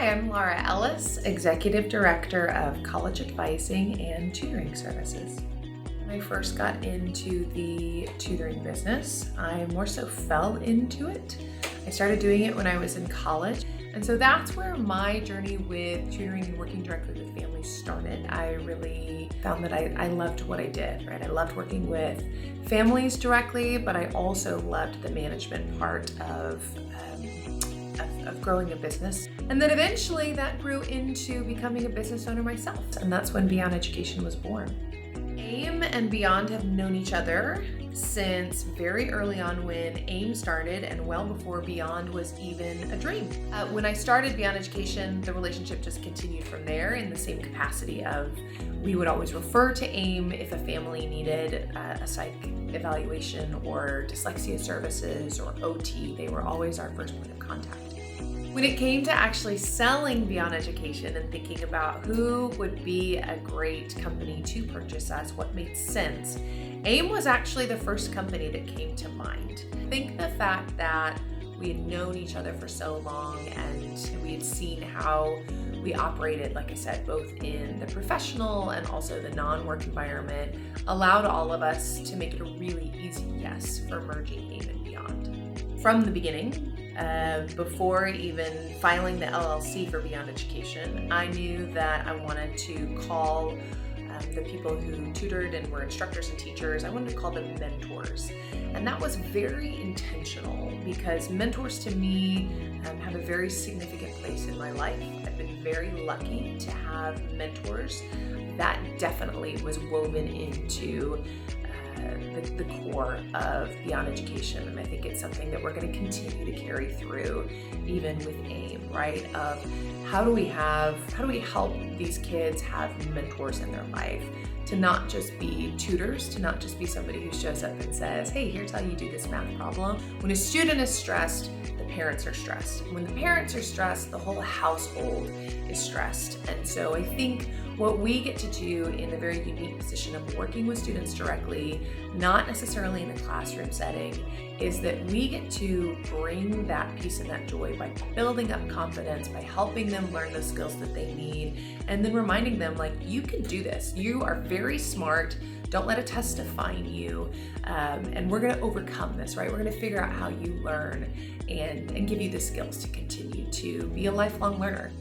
Hi, I'm Lara Ellis, Executive Director of College Advising and Tutoring Services. When I first got into the tutoring business, I more so fell into it. I started doing it when I was in college, and so that's where my journey with tutoring and working directly with families started. I really found that I loved what I did, right? I loved working with families directly, but I also loved the management part of growing a business. And then eventually that grew into becoming a business owner myself. And that's when Beyond Education was born. AIM and Beyond have known each other since very early on when AIM started and well before Beyond was even a dream. When I started Beyond Education, the relationship just continued from there in the same capacity of we would always refer to AIM if a family needed a psych evaluation or dyslexia services or OT. They were always our first point of contact. When it came to actually selling Beyond Education and thinking about who would be a great company to purchase us, what made sense, AIM was actually the first company that came to mind. I think the fact that we had known each other for so long and we had seen how we operated, like I said, both in the professional and also the non-work environment, allowed all of us to make it a really easy yes for merging AIM and Beyond. From the beginning, before even filing the LLC for Beyond Education, I knew that I wanted to call the people who tutored and were instructors and teachers, I wanted to call them mentors. And that was very intentional because mentors to me have a very significant place in my life. I've been very lucky to have mentors. That definitely was woven into the core of Beyond Education, and I think it's something that we're going to continue to carry through even with AIM, right? Of how do we help these kids have mentors in their life, to not just be tutors, to not just be somebody who shows up and says, hey, here's how you do this math problem. When a student is stressed, the parents are stressed. When the parents are stressed, the whole household is stressed. And so I think what we get to do in the very unique position of working with students directly, not necessarily in a classroom setting, is that we get to bring that peace and that joy by building up confidence, by helping them learn the skills that they need, and then reminding them, like, you can do this. You are very smart. Don't let a test define you. And we're going to overcome this, right? We're going to figure out how you learn and give you the skills to continue to be a lifelong learner.